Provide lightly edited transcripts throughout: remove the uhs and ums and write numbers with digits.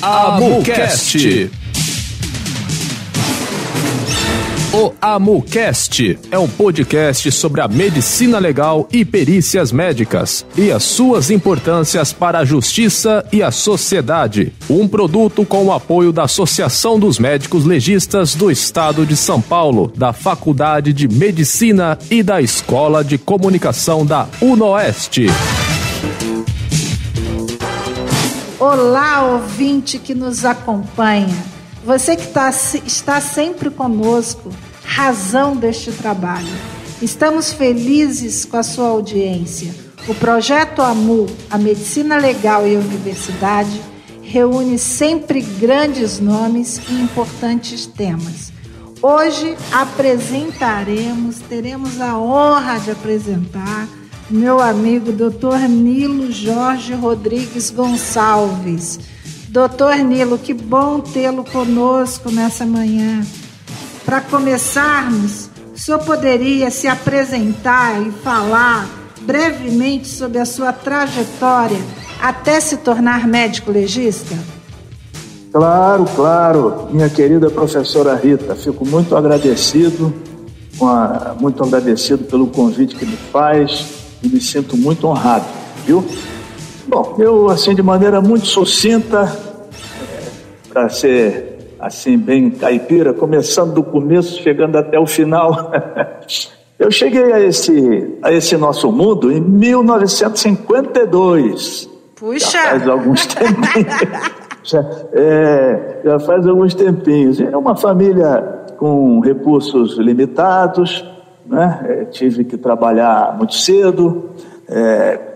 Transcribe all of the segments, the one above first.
AmuCast. O AmuCast é um podcast sobre a medicina legal e perícias médicas e as suas importâncias para a justiça e a sociedade. Um produto com o apoio da Associação dos Médicos Legistas do Estado de São Paulo, da Faculdade de Medicina e da Escola de Comunicação da UNOeste. Olá, ouvinte que nos acompanha. Você que está sempre conosco, razão deste trabalho. Estamos felizes com a sua audiência. O Projeto AMU, a Medicina Legal e a Universidade, reúne sempre grandes nomes e importantes temas. Hoje teremos a honra de apresentar meu amigo Dr. Nilo Jorge Rodrigues Gonçalves. Doutor Nilo, que bom tê-lo conosco nessa manhã. Para começarmos, o senhor poderia se apresentar e falar brevemente sobre a sua trajetória até se tornar médico legista? Claro, minha querida professora Rita, fico muito agradecido pelo convite que me faz e me sinto muito honrado, viu? Bom, eu, assim, de maneira muito sucinta, para ser, assim, bem caipira, começando do começo, chegando até o final, eu cheguei a esse nosso mundo em 1952. Puxa! Já faz alguns tempinhos. já faz alguns tempinhos. É uma família com recursos limitados, né? Tive que trabalhar muito cedo.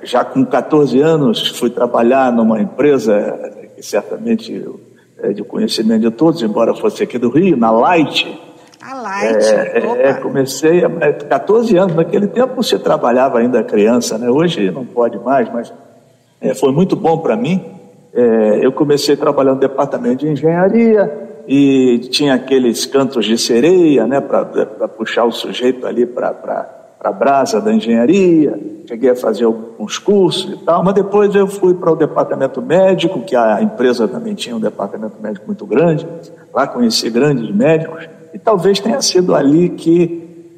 Já com 14 anos fui trabalhar numa empresa que certamente é de conhecimento de todos, embora fosse aqui do Rio, na Light. A Light, comecei a 14 anos, naquele tempo você trabalhava ainda criança, né? Hoje não pode mais, mas foi muito bom para mim. Eu comecei trabalhando no departamento de engenharia e tinha aqueles cantos de sereia, né, para puxar o sujeito ali para a brasa da engenharia. Cheguei a fazer alguns cursos e tal, mas depois eu fui para o departamento médico, que a empresa também tinha um departamento médico muito grande. Lá conheci grandes médicos e talvez tenha sido ali que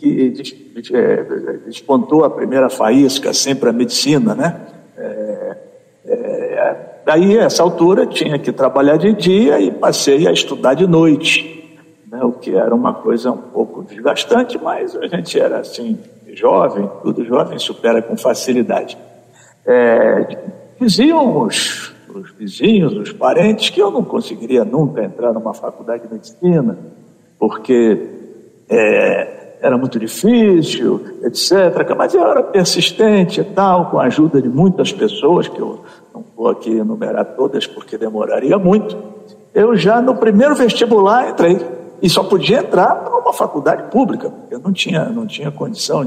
despontou a primeira faísca, sempre a medicina, né? Daí, a essa altura, tinha que trabalhar de dia e passei a estudar de noite, né? O que era uma coisa um pouco desgastante, mas a gente era assim, jovem, tudo jovem supera com facilidade. Diziam os vizinhos, os parentes, que eu não conseguiria nunca entrar numa faculdade de medicina, porque era muito difícil, etc. Mas eu era persistente e tal, com a ajuda de muitas pessoas, que eu não vou aqui enumerar todas porque demoraria muito. Eu já no primeiro vestibular entrei, e só podia entrar numa faculdade pública, porque eu não tinha condição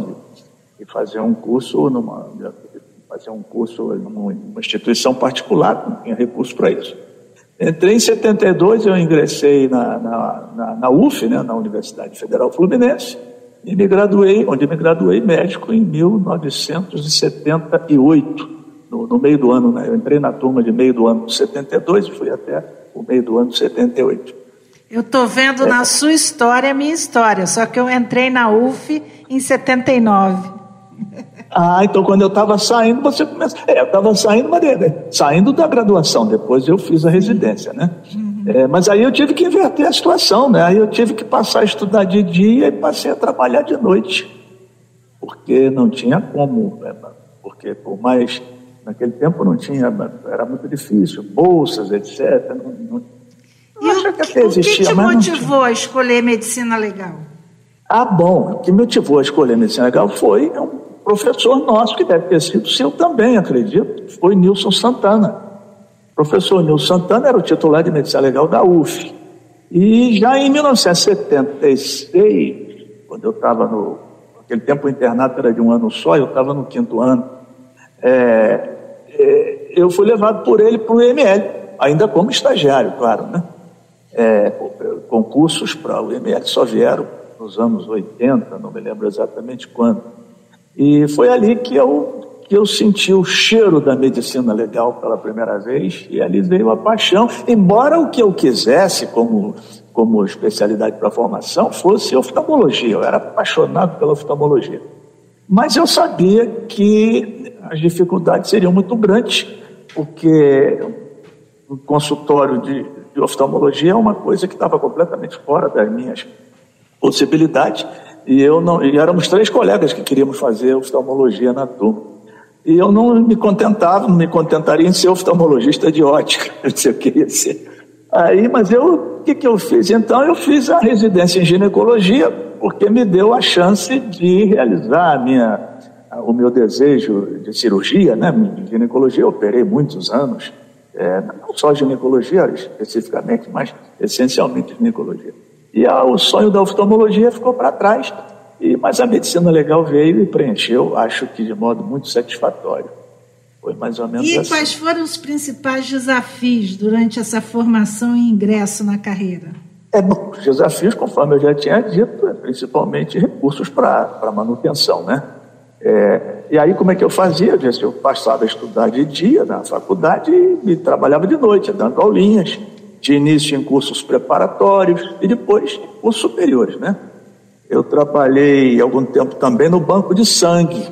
de fazer um curso numa instituição particular, não tinha recurso para isso. Entrei em 72, eu ingressei na UF, né, na Universidade Federal Fluminense, e onde me graduei médico em 1978, no meio do ano, né? Eu entrei na turma de meio do ano de 72 e fui até o meio do ano de 78. Eu estou vendo na sua história a minha história, só que eu entrei na UF em 79. Então quando eu estava saindo, você começa... eu estava saindo, mas saindo da graduação, depois eu fiz a residência, né? Mas aí eu tive que inverter a situação, né? Aí eu tive que passar a estudar de dia e passei a trabalhar de noite, porque não tinha como, né? Porque por mais... Naquele tempo não tinha, era muito difícil, bolsas, etc. O que te motivou a escolher medicina legal? Bom, o que me motivou a escolher medicina legal foi um professor nosso, que deve ter sido seu também, acredito, foi Nilson Santana. O professor Nilson Santana era o titular de medicina legal da UF. E já em 1976, quando eu estava naquele tempo o internato era de um ano só, eu estava no 5º ano, eu fui levado por ele para o IML, ainda como estagiário, claro, né? Concursos para o IML só vieram nos anos 80, não me lembro exatamente quando. E foi ali que eu que eu senti o cheiro da medicina legal pela primeira vez, e ali veio a paixão, embora o que eu quisesse como especialidade para formação fosse oftalmologia. Eu era apaixonado pela oftalmologia. Mas eu sabia que as dificuldades seriam muito grandes, porque o consultório de oftalmologia é uma coisa que estava completamente fora das minhas possibilidades, e éramos 3 colegas que queríamos fazer oftalmologia na turma. E eu não me contentaria em ser oftalmologista de ótica, eu queria ser. Mas o que eu fiz? Então eu fiz a residência em ginecologia, porque me deu a chance de realizar o meu desejo de cirurgia, né? Em ginecologia eu operei muitos anos, não só ginecologia especificamente, mas essencialmente ginecologia. E o sonho da oftalmologia ficou para trás, mas a medicina legal veio e preencheu, acho que de modo muito satisfatório. Foi mais ou menos assim. E quais foram os principais desafios durante essa formação e ingresso na carreira? Bom, os desafios, conforme eu já tinha dito, principalmente recursos para manutenção, né? E aí como é que eu fazia? Eu passava a estudar de dia na faculdade e trabalhava de noite, dando aulinhas, de início em cursos preparatórios e depois em cursos superiores, né? Eu trabalhei algum tempo também no banco de sangue,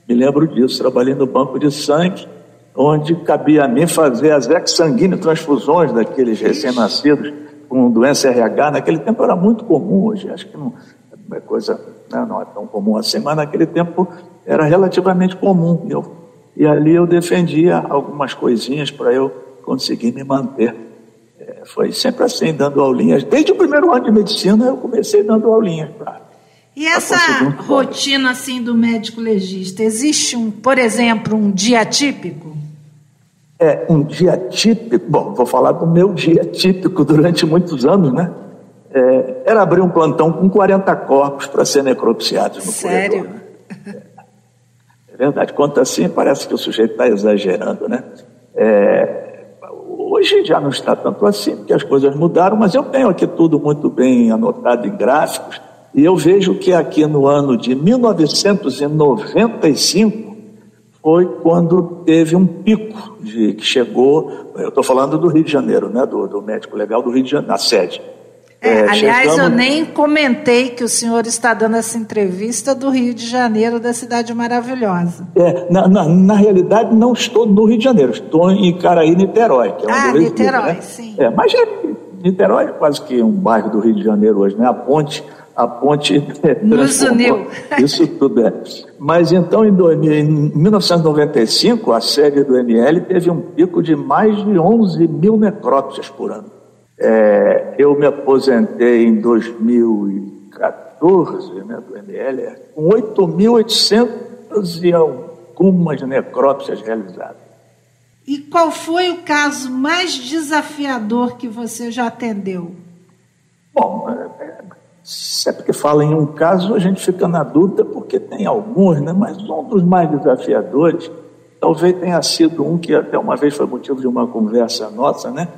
me lembro disso, trabalhei no banco de sangue, onde cabia a mim fazer as exsanguíneas transfusões daqueles recém-nascidos com doença RH. Naquele tempo era muito comum, hoje acho que não é coisa, não é tão comum assim, mas naquele tempo era relativamente comum. E ali eu defendia algumas coisinhas para eu conseguir me manter. Foi sempre assim, dando aulinhas. Desde o primeiro ano de medicina eu comecei dando aulinhas. E essa rotina assim do médico legista, existe por exemplo, um dia típico? Um dia típico, bom, vou falar do meu dia típico durante muitos anos, né? Era abrir um plantão com 40 corpos para ser necropsiados no corredor. Né? É verdade, conta assim, parece que o sujeito está exagerando, né? Hoje já não está tanto assim, porque as coisas mudaram, mas eu tenho aqui tudo muito bem anotado em gráficos, e eu vejo que aqui no ano de 1995 foi quando teve um pico que chegou, eu estou falando do Rio de Janeiro, né, do médico legal do Rio de Janeiro, na sede. Aliás, eu nem comentei que o senhor está dando essa entrevista do Rio de Janeiro, da cidade maravilhosa. Na realidade, não estou no Rio de Janeiro, estou em Icaraí, Niterói. Que é onde Niterói, né? sim. Mas Niterói é quase que um bairro do Rio de Janeiro hoje, né? A ponte nos uniu. Isso tudo Mas então, em 1995, a sede do ML teve um pico de mais de 11 mil necrópsias por ano. Eu me aposentei em 2014, né, do ML, com 8.800 e algumas necrópsias realizadas. E qual foi o caso mais desafiador que você já atendeu? Bom, sempre que fala em um caso, a gente fica na dúvida, porque tem alguns, né, mas um dos mais desafiadores, talvez tenha sido um que até uma vez foi motivo de uma conversa nossa, né?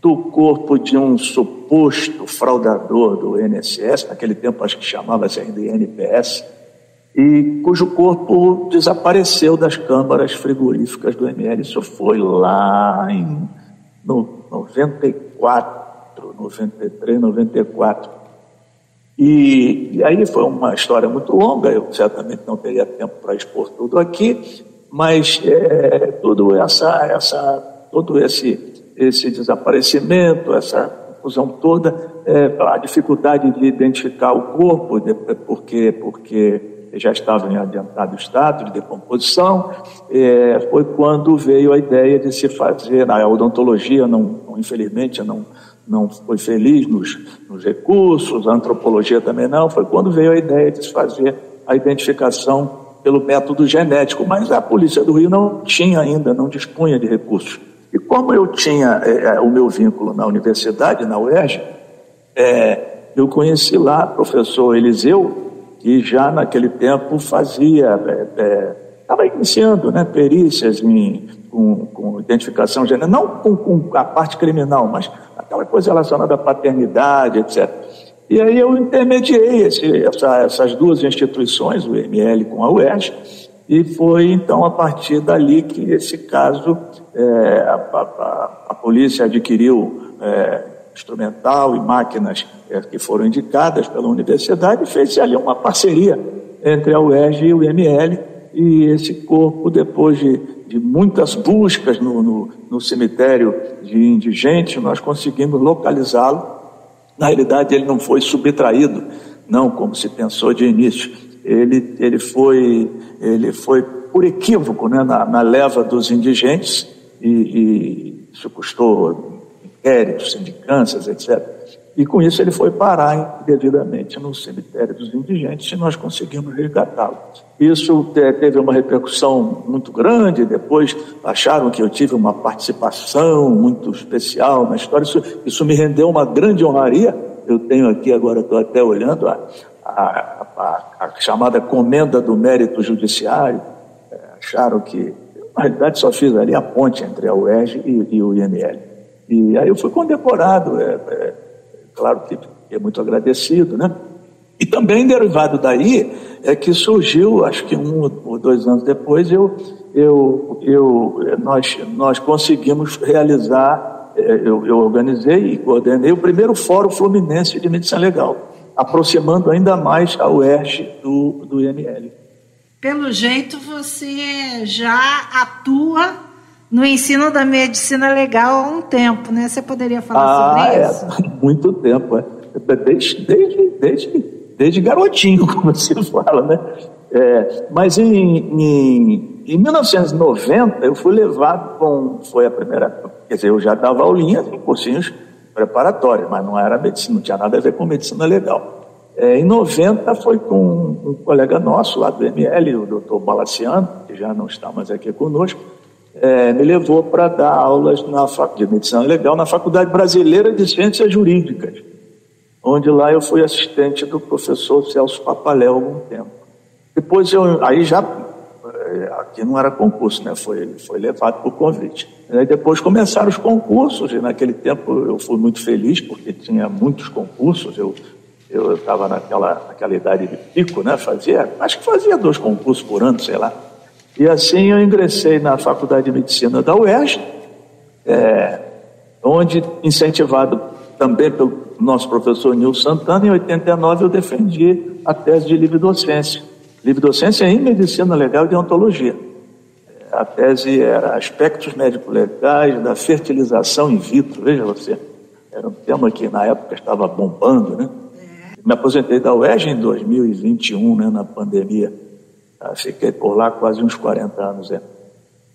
Do corpo de um suposto fraudador do INSS, naquele tempo acho que chamava-se ainda INPS, e cujo corpo desapareceu das câmaras frigoríficas do ML. Isso foi lá em 94, 93, 94. E aí foi uma história muito longa, eu certamente não teria tempo para expor tudo aqui, mas todo esse desaparecimento, essa confusão toda, a dificuldade de identificar o corpo, porque já estava em adiantado estado de decomposição, foi quando veio a ideia de se fazer, a odontologia infelizmente não foi feliz nos recursos, a antropologia também não, foi quando veio a ideia de se fazer a identificação pelo método genético, mas a Polícia do Rio não dispunha de recursos. E como eu tinha o meu vínculo na universidade, na UERJ, eu conheci lá o professor Eliseu, que já naquele tempo estava iniciando, né, perícias com identificação genética, não com a parte criminal, mas aquela coisa relacionada à paternidade, etc. E aí eu intermediei essas duas instituições, o ML com a UERJ, E foi, então, a partir dali que esse caso, a polícia adquiriu instrumental e máquinas que foram indicadas pela universidade, e fez ali uma parceria entre a UERJ e o IML, e esse corpo, depois de muitas buscas no cemitério de indigentes, nós conseguimos localizá-lo. Na realidade, ele não foi subtraído, não como se pensou de início. Ele foi por equívoco, né, na leva dos indigentes, e isso custou inquéritos, sindicâncias, etc. E com isso ele foi parar devidamente no cemitério dos indigentes, e nós conseguimos resgatá-lo. Isso teve uma repercussão muito grande. Depois acharam que eu tive uma participação muito especial na história. Isso me rendeu uma grande honraria. Eu tenho aqui agora, estou até olhando, a chamada Comenda do Mérito Judiciário. Acharam que, na realidade, só fiz ali a ponte entre a UERJ e o IML. E aí eu fui condecorado, claro que fiquei muito agradecido, né? E também, derivado daí, é que surgiu, acho que 1 ou 2 anos depois, nós conseguimos realizar, eu organizei e coordenei o primeiro Fórum Fluminense de Medicina Legal, aproximando ainda mais a UERJ do IML. Pelo jeito, você já atua no ensino da medicina legal há um tempo, né? Você poderia falar sobre isso? Há muito tempo, desde garotinho, como se fala, né? Mas em 1990 eu fui levado foi a primeira, quer dizer, eu já dava aulinhas em cursinhos preparatórios, mas não era medicina, não tinha nada a ver com medicina legal. Em 90 foi com um colega nosso lá do ML, o doutor Balaciano, que já não está mais aqui conosco, me levou para dar aulas de medicina legal na Faculdade Brasileira de Ciências Jurídicas, onde lá eu fui assistente do professor Celso Papaléu há algum tempo. Depois aqui não era concurso, né? Foi levado por convite. Aí depois começaram os concursos, e naquele tempo eu fui muito feliz, porque tinha muitos concursos. Eu estava naquela idade de pico, né? Acho que fazia 2 concursos por ano, sei lá. E assim eu ingressei na Faculdade de Medicina da UERJ, onde, incentivado também pelo nosso professor Nilson Santana, em 89 eu defendi a tese de livre docência. Livre docência em Medicina Legal e Deontologia. A tese era aspectos médico-legais da fertilização in vitro. Veja você, era um tema que na época estava bombando, né? Me aposentei da UERJ em 2021, né, na pandemia. Fiquei por lá quase uns 40 anos.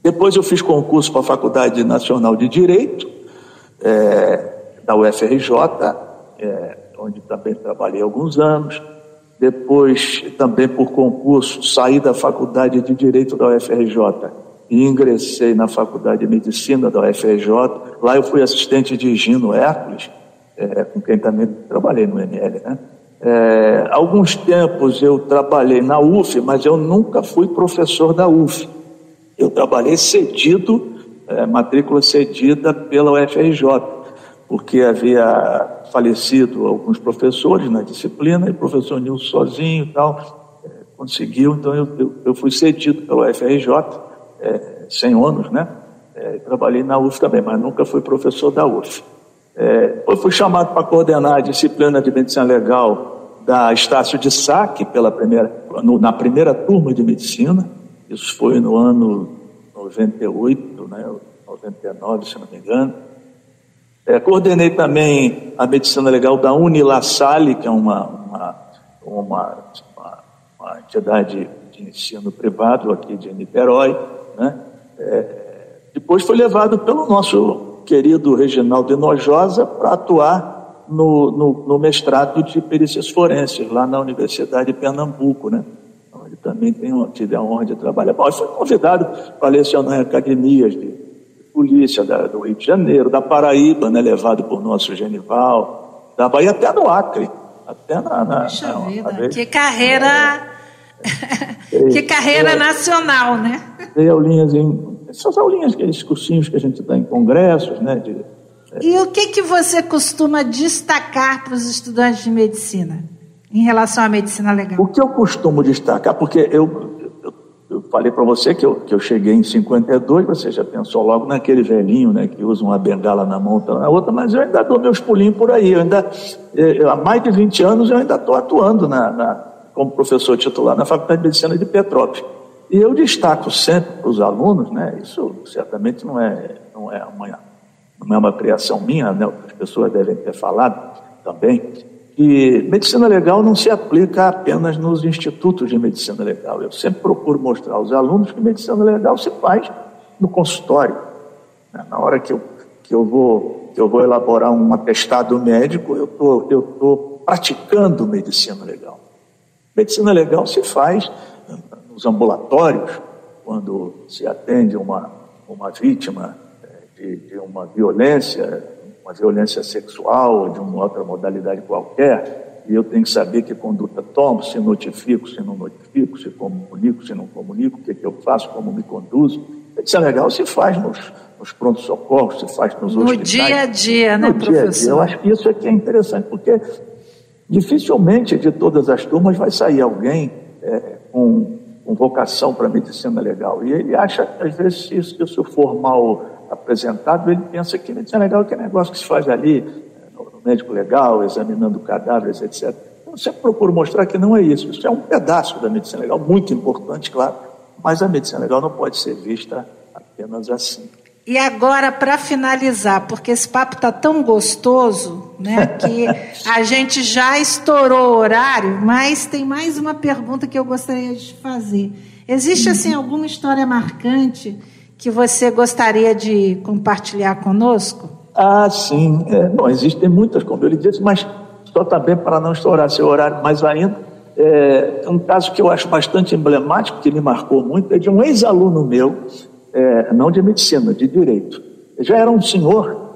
Depois eu fiz concurso para a Faculdade Nacional de Direito, da UFRJ, onde também trabalhei alguns anos. Depois, também por concurso, saí da Faculdade de Direito da UFRJ e ingressei na Faculdade de Medicina da UFRJ. Lá eu fui assistente de Gino Hércules, com quem também trabalhei no ML, né? Alguns tempos eu trabalhei na UF, mas eu nunca fui professor da UF. Eu trabalhei cedido, matrícula cedida pela UFRJ, porque havia falecido alguns professores na disciplina, e o professor Nilson sozinho e tal, conseguiu, então eu fui cedido pela UFRJ, sem ônus, né? Trabalhei na UF também, mas nunca fui professor da UF. Depois fui chamado para coordenar a disciplina de Medicina Legal da Estácio de Sá, na primeira turma de Medicina. Isso foi no ano 98, né? 99, se não me engano. Coordenei também a Medicina Legal da Unila Salle, que é uma entidade de ensino privado aqui de Niterói, né? Depois foi levado pelo nosso querido Reginaldo Enojosa para atuar no mestrado de perícias forenses, lá na Universidade de Pernambuco, né? Onde também tive a honra de trabalhar. Bom, eu fui convidado para lecionar em academias de polícia do Rio de Janeiro, da Paraíba, né? Levado por nosso Genival, da Bahia, até no Acre. Até Puxa vida, que carreira... que carreira nacional, né? Dei aulinhas essas aulinhas, aqueles cursinhos que a gente dá em congressos, né? E o que você costuma destacar para os estudantes de medicina em relação à medicina legal? O que eu costumo destacar, porque eu falei para você que eu cheguei em 52, você já pensou logo naquele velhinho, né, que usa uma bengala na mão, outra na outra, mas eu ainda dou meus pulinhos por aí. Há mais de 20 anos eu ainda estou atuando como professor titular na Faculdade de Medicina de Petrópolis. E eu destaco sempre para os alunos, né, isso certamente não é uma criação minha, né, as pessoas devem ter falado também, que medicina legal não se aplica apenas nos institutos de medicina legal. Eu sempre procuro mostrar aos alunos que medicina legal se faz no consultório. Na hora que eu vou elaborar um atestado médico, eu estou praticando medicina legal. Medicina legal se faz nos ambulatórios, quando se atende uma vítima de uma violência sexual, de uma outra modalidade qualquer, e eu tenho que saber que conduta tomo, se notifico, se não notifico, se comunico, se não comunico, o que eu faço, como me conduzo. Medicina legal se faz nos prontos-socorros, se faz nos hospitais. No dia a dia, né, professor? Eu acho que isso aqui é interessante, porque dificilmente de todas as turmas vai sair alguém com vocação para medicina legal. E ele acha, às vezes, se isso for mal apresentado, ele pensa que medicina legal é aquele negócio que se faz ali, no médico legal, examinando cadáveres, etc. Eu sempre procuro mostrar que não é isso. Isso é um pedaço da medicina legal, muito importante, claro, mas a medicina legal não pode ser vista apenas assim. E agora, para finalizar, porque esse papo está tão gostoso, né, que a gente já estourou o horário, mas tem mais uma pergunta que eu gostaria de fazer. Existe, assim, alguma história marcante que você gostaria de compartilhar conosco? Ah, sim. Bom, existem muitas, como eu lhe disse, mas só também para não estourar seu horário mais ainda. Um caso que eu acho bastante emblemático, que me marcou muito, é de um ex-aluno meu, não de medicina, de direito. Ele já era um senhor,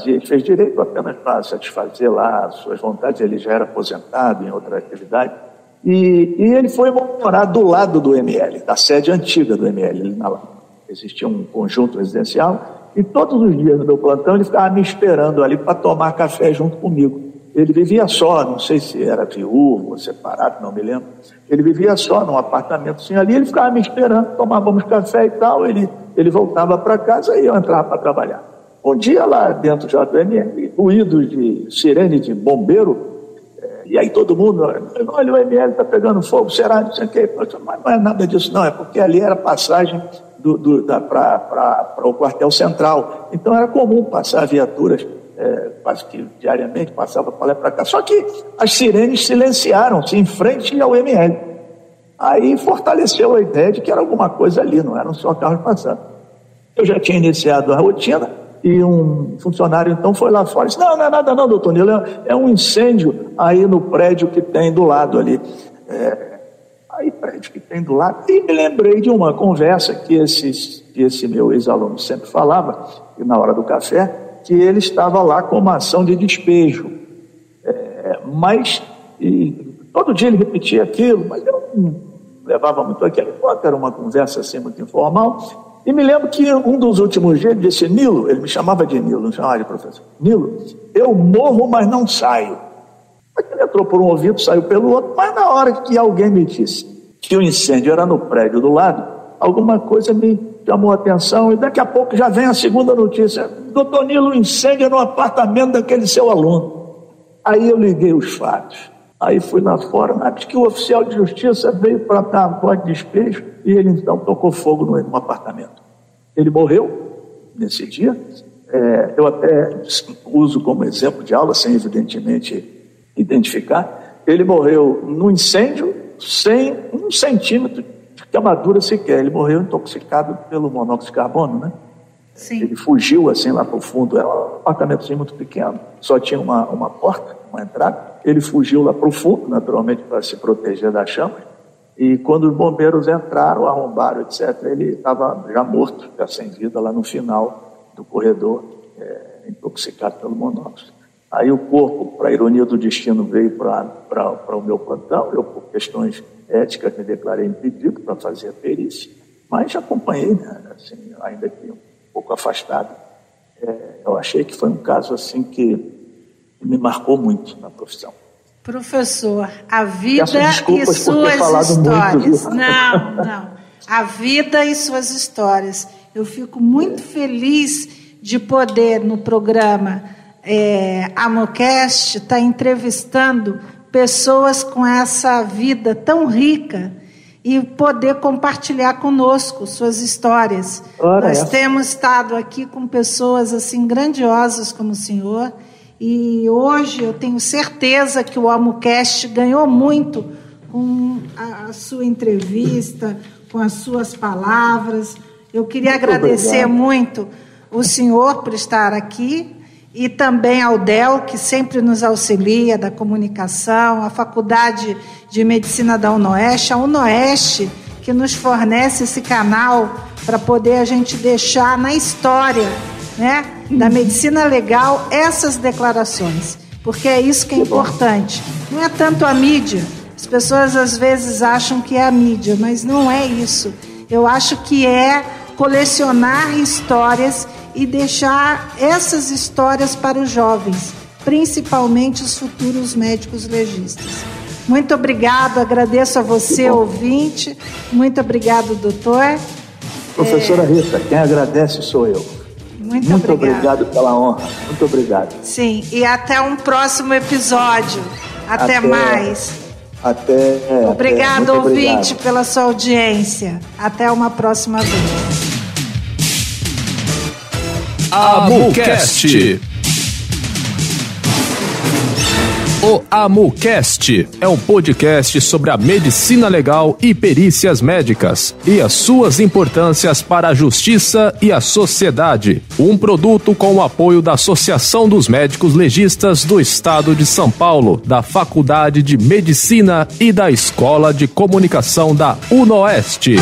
ele fez direito apenas para satisfazer lá as suas vontades, ele já era aposentado em outra atividade, e ele foi morar do lado do ML, da sede antiga do ML, ali na Lapa. Existia um conjunto residencial, e todos os dias no meu plantão ele ficava me esperando ali para tomar café junto comigo. Ele vivia só, não sei se era viúvo ou separado, não me lembro. Ele vivia só num apartamentozinho ali, ele ficava me esperando, tomávamos café e tal, ele voltava para casa e eu entrava para trabalhar. Um dia lá dentro já do ML, ruídos de sirene de bombeiro, e aí todo mundo, olha, o ML está pegando fogo, será? Não sei o quê. Mas não é nada disso não, é porque ali era passagem para o quartel central. Então era comum passar viaturas, quase que diariamente, passava para lá e para cá. Só que as sirenes silenciaram-se em frente ao ML. Aí fortaleceu a ideia de que era alguma coisa ali, não eram só carros passando. Eu já tinha iniciado a rotina e um funcionário então foi lá fora e disse, não é nada não, doutor Nilo, é um incêndio aí no prédio que tem do lado ali. Aí prédio que tem do lado, e me lembrei de uma conversa que esse meu ex-aluno sempre falava, e na hora do café, que ele estava lá com uma ação de despejo. Mas todo dia ele repetia aquilo, mas eu não levava muito aquele ponto, era uma conversa assim muito informal. E me lembro que um dos últimos dias ele disse, Nilo, ele me chamava de Nilo, não chamava de professor, Nilo, eu morro, mas não saio. Ele entrou por um ouvido, saiu pelo outro, mas na hora que alguém me disse que o incêndio era no prédio do lado, alguma coisa me chamou a atenção e daqui a pouco já vem a segunda notícia. Doutor Nilo, incêndio no apartamento daquele seu aluno. Aí eu liguei os fatos. Aí fui lá fora, diz que o oficial de justiça veio para dar a voz de despejo e ele então tocou fogo no apartamento. Ele morreu nesse dia. Eu até uso como exemplo de aula, sem evidentemente identificar. Ele morreu no incêndio sem 1 centímetro de queimadura sequer. Ele morreu intoxicado pelo monóxido de carbono, né? Sim. Ele fugiu assim lá para o fundo. Era um apartamentozinho muito pequeno, só tinha uma porta, uma entrada. Ele fugiu lá para o fundo, naturalmente, para se proteger das chamas. E quando os bombeiros entraram, arrombaram, etc., ele estava já morto, já sem vida, lá no final do corredor, intoxicado pelo monóxido. Aí o corpo, para a ironia do destino, veio para o meu plantão. Eu, por questões éticas, me declarei impedido para fazer a perícia, mas acompanhei, né, assim, ainda que um pouco afastado. Eu achei que foi um caso assim que me marcou muito na profissão. Professor, a vida e suas histórias. Não. a vida e suas histórias. Eu fico muito feliz de poder, no programa AMOCast, estar entrevistando pessoas com essa vida tão rica e poder compartilhar conosco suas histórias. Nós temos estado aqui com pessoas assim grandiosas como o senhor, e hoje eu tenho certeza que o AMOCast ganhou muito com a sua entrevista, com as suas palavras. Eu queria agradecer muito o senhor por estar aqui, e também ao DEL, que sempre nos auxilia, da comunicação, a Faculdade de Medicina da UNOeste, a UNOeste, que nos fornece esse canal para poder a gente deixar na história, né, da medicina legal essas declarações, porque é isso que é importante. Não é tanto a mídia, as pessoas às vezes acham que é a mídia, mas não é isso. Eu acho que é colecionar histórias e deixar essas histórias para os jovens, principalmente os futuros médicos legistas. Muito obrigado, agradeço a você, ouvinte. Muito obrigado, doutor. Professora Rita, quem agradece sou eu. Muito obrigado pela honra. Muito obrigado. Sim, e até um próximo episódio. Até mais. Obrigado, ouvinte, pela sua audiência. Até uma próxima vez. AMOCast. O AMOCast é um podcast sobre a medicina legal e perícias médicas e as suas importâncias para a justiça e a sociedade. Um produto com o apoio da Associação dos Médicos Legistas do Estado de São Paulo, da Faculdade de Medicina e da Escola de Comunicação da UNOeste.